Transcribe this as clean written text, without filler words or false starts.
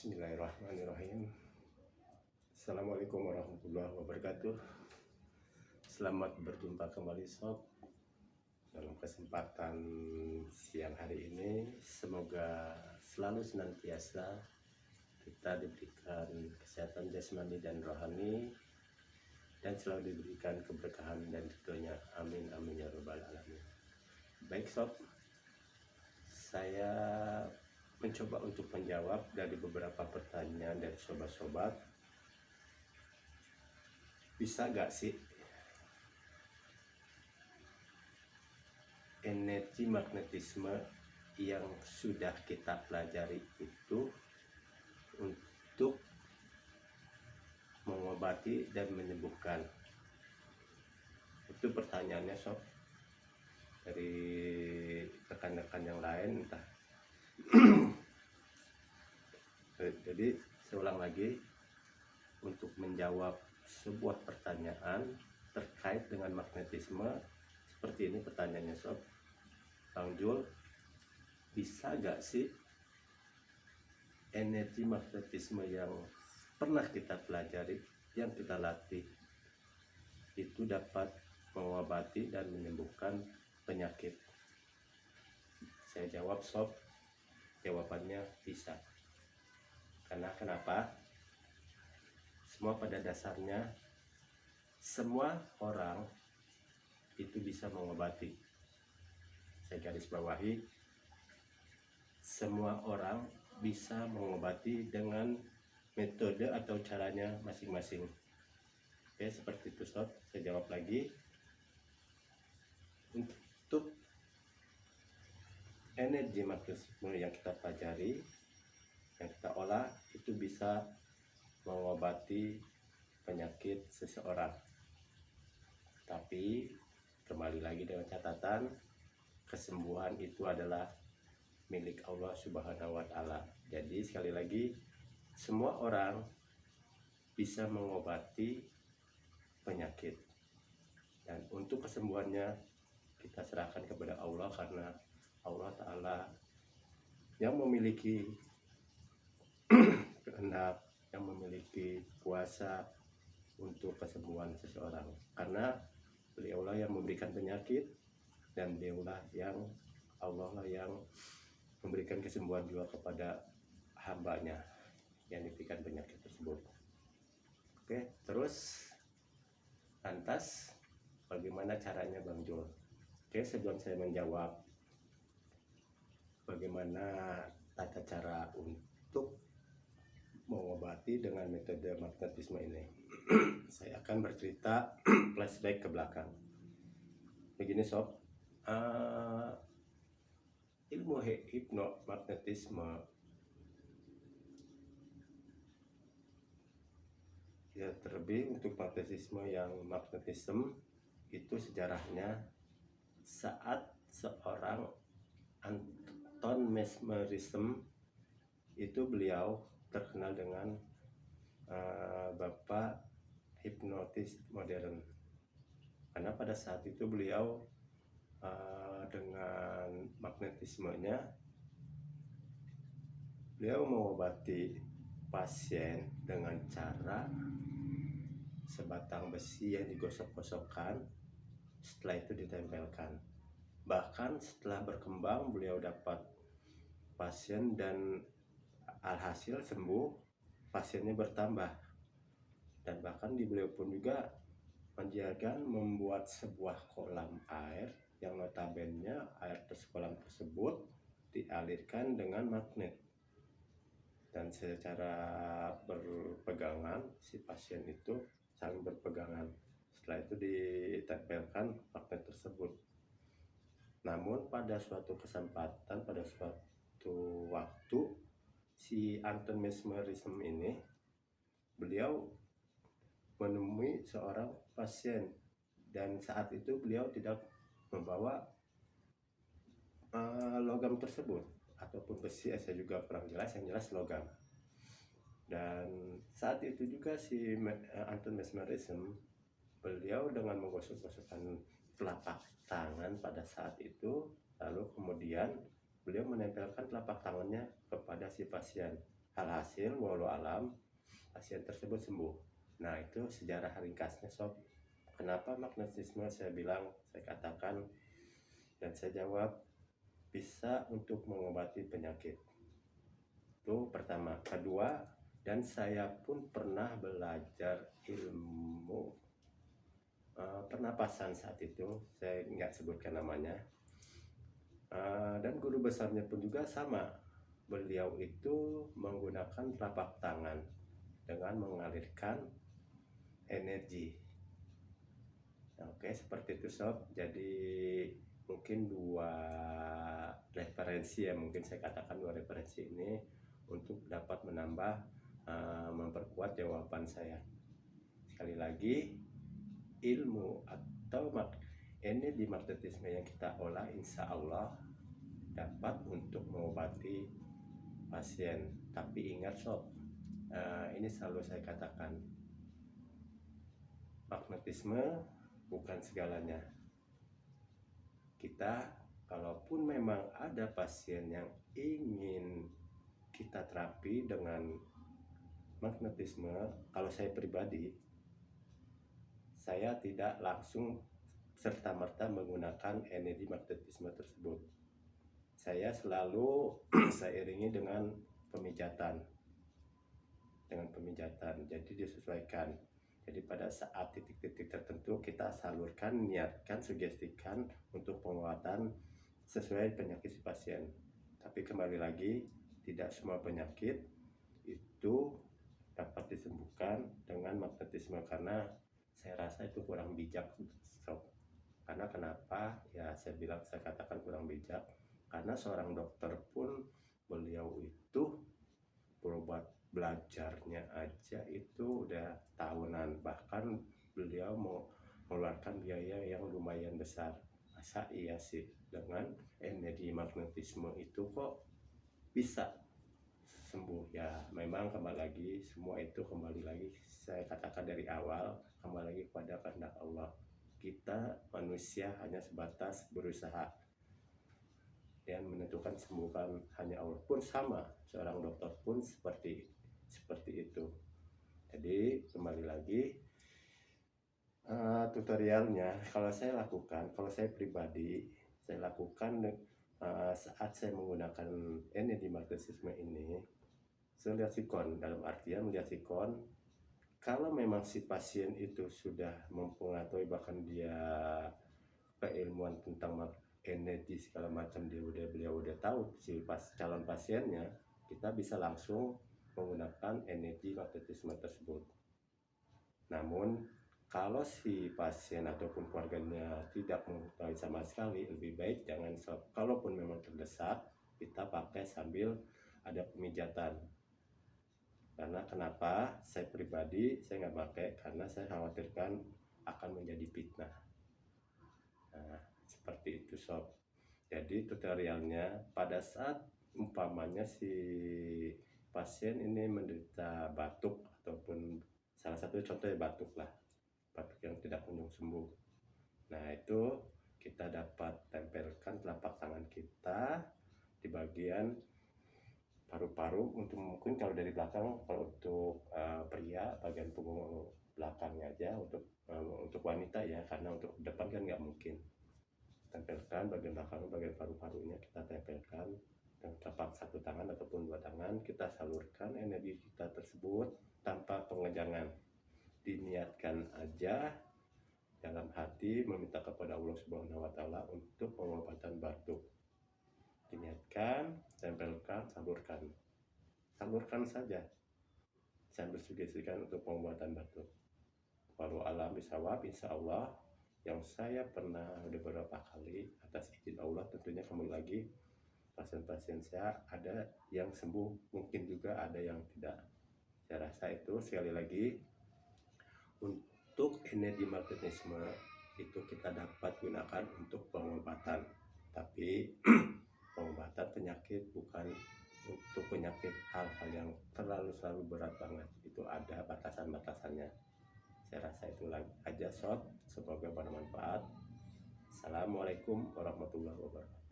Bismillahirrahmanirrahim. Assalamualaikum warahmatullahi wabarakatuh. Selamat berjumpa kembali sob dalam kesempatan siang hari ini. Semoga selalu senantiasa kita diberikan kesehatan jasmani dan rohani, dan selalu diberikan keberkahan dan ridhonya. Amin amin ya rabbal alamin. Baik sob, saya mencoba untuk menjawab dari beberapa pertanyaan dari sobat-sobat. Bisa gak sih energi magnetisme yang sudah kita pelajari itu untuk mengobati dan menyembuhkan? Itu pertanyaannya sob, dari rekan-rekan yang lain entah. Jadi seulang lagi, untuk menjawab sebuah pertanyaan terkait dengan magnetisme seperti ini pertanyaannya sob. Bang Jul, bisa gak sih energi magnetisme yang pernah kita pelajari, yang kita latih, itu dapat mengobati dan menyembuhkan penyakit? Saya jawab sob, jawabannya bisa. Karena kenapa? Semua pada dasarnya, semua orang itu bisa mengobati. Saya garis bawahi, semua orang bisa mengobati dengan metode atau caranya masing-masing. Oke, seperti itu sob. Saya jawab lagi, untuk energi magnetisme yang kita pelajari, yang kita olah, itu bisa mengobati penyakit seseorang. Tapi kembali lagi dengan catatan, kesembuhan itu adalah milik Allah Subhanahu wa Ta'ala. Jadi sekali lagi, semua orang bisa mengobati penyakit, dan untuk kesembuhannya kita serahkan kepada Allah, karena Allah Ta'ala yang memiliki kehendak, yang memiliki kuasa untuk kesembuhan seseorang. Karena beliaulah yang memberikan penyakit, dan beliaulah yang Allah lah yang memberikan kesembuhan juga kepada hambanya yang diberikan penyakit tersebut. Oke, terus lantas bagaimana caranya Bang Jul? Oke, sebelum saya menjawab bagaimana tata cara untuk mengobati dengan metode magnetisme ini, saya akan bercerita flashback ke belakang. Begini sob, ilmu hipnomagnetisme ya, terlebih untuk magnetisme yang magnetisme itu sejarahnya saat seorang Anton Mesmerism itu, beliau terkenal dengan bapak hipnotis modern, karena pada saat itu beliau dengan magnetismenya beliau mengobati pasien dengan cara sebatang besi yang digosok-gosokkan, setelah itu ditempelkan. Bahkan setelah berkembang beliau dapat pasien, dan alhasil sembuh, pasiennya bertambah. Dan bahkan di beliau pun juga menjaga membuat sebuah kolam air yang notabene air kolam tersebut dialirkan dengan magnet, dan secara berpegangan si pasien itu saling berpegangan. Setelah itu ditempelkan magnet tersebut. Namun pada suatu kesempatan, pada suatu waktu, si Anton Mesmerism ini, beliau menemui seorang pasien, dan saat itu beliau tidak membawa logam tersebut ataupun besi, saya juga kurang jelas, yang jelas logam. Dan saat itu juga si Anton Mesmerism, beliau dengan menggosok-gosokkan telapak tangan pada saat itu, lalu kemudian beliau menempelkan telapak tangannya kepada si pasien. Alhasil walau alam pasien tersebut sembuh. Nah, itu sejarah ringkasnya sob. Kenapa magnetisme saya katakan dan saya jawab bisa untuk mengobati penyakit. Itu pertama. Kedua, dan saya pun pernah belajar ilmu pernapasan saat itu, saya nggak sebutkan namanya. Dan guru besarnya pun juga sama. Beliau itu menggunakan telapak tangan dengan mengalirkan energi. Oke, seperti itu sob. Jadi mungkin dua referensi ya, mungkin saya katakan dua referensi ini untuk dapat menambah memperkuat jawaban saya. Sekali lagi, ilmu atau energi magnetisme yang kita olah insya Allah dapat untuk mengobati pasien. Tapi ingat sob, ini selalu saya katakan, magnetisme bukan segalanya. Kita kalaupun memang ada pasien yang ingin kita terapi dengan magnetisme, kalau saya pribadi, saya tidak langsung serta-merta menggunakan energi magnetisme tersebut. Saya selalu saya iringi dengan pemijatan. Jadi disesuaikan. Jadi pada saat titik-titik tertentu kita salurkan, niatkan, sugestikan untuk penguatan sesuai penyakit si pasien. Tapi kembali lagi, tidak semua penyakit itu dapat disembuhkan dengan magnetisme, karena saya rasa itu kurang bijak sob. Karena kenapa? Ya saya katakan kurang bijak, karena seorang dokter pun beliau itu berobat belajarnya aja itu udah tahunan, bahkan beliau mau mengeluarkan biaya yang lumayan besar. Masa iya sih dengan energi magnetisme itu kok bisa sembuh? Ya memang kembali lagi, semua itu kembali lagi saya katakan dari awal, kembali lagi kepada kehendak Allah. Kita manusia hanya sebatas berusaha, dan menentukan sembuhkan hanya Allah. Pun sama, seorang dokter pun seperti itu. Jadi kembali lagi, tutorialnya kalau saya pribadi saya lakukan saat saya menggunakan energi magnetisme ini, saya lihat sikon, dalam artian melihat sikon. Kalau memang si pasien itu sudah mengetahui, bahkan dia keilmuan tentang energi segala macam, beliau udah tahu si calon pasiennya, kita bisa langsung menggunakan energi magnetisme tersebut. Namun kalau si pasien ataupun keluarganya tidak mengetahui sama sekali, lebih baik jangan. Kalaupun memang terdesak, kita pakai sambil ada pemijatan. Karena kenapa? Saya pribadi saya nggak pakai, karena saya khawatirkan akan menjadi fitnah. Nah, seperti itu sob. Jadi tutorialnya, pada saat umpamanya si pasien ini menderita batuk, ataupun salah satu contohnya batuk yang tidak kunjung sembuh. Nah, itu kita dapat tempelkan telapak tangan kita di bagian paru-paru, untuk mungkin kalau dari belakang, kalau untuk pria bagian punggung belakangnya aja, untuk wanita ya, karena untuk depan kan nggak mungkin. Tempelkan bagian belakang, bagian paru-parunya kita tempelkan dengan telapak satu tangan ataupun dua tangan. Kita salurkan energi kita tersebut tanpa pengejangan, diniatkan aja dalam hati meminta kepada Allah Subhanahu wa Ta'ala untuk pengobatan batuk. Diniatkan, tempelkan, salurkan saja sambil sugestikan untuk pengobatan batuk. Walau alam bisawab, insya Allah. Yang saya pernah udah beberapa kali, atas izin Allah tentunya, kembali lagi, pasien-pasien saya ada yang sembuh, mungkin juga ada yang tidak. Saya rasa itu sekali lagi, untuk energi magnetisme itu kita dapat gunakan untuk pengobatan, tapi pengobatan penyakit, bukan untuk penyakit hal-hal yang selalu berat banget. Itu ada batasan-batasannya. Saya rasa itu aja sob, semoga bermanfaat. Assalamualaikum warahmatullahi wabarakatuh.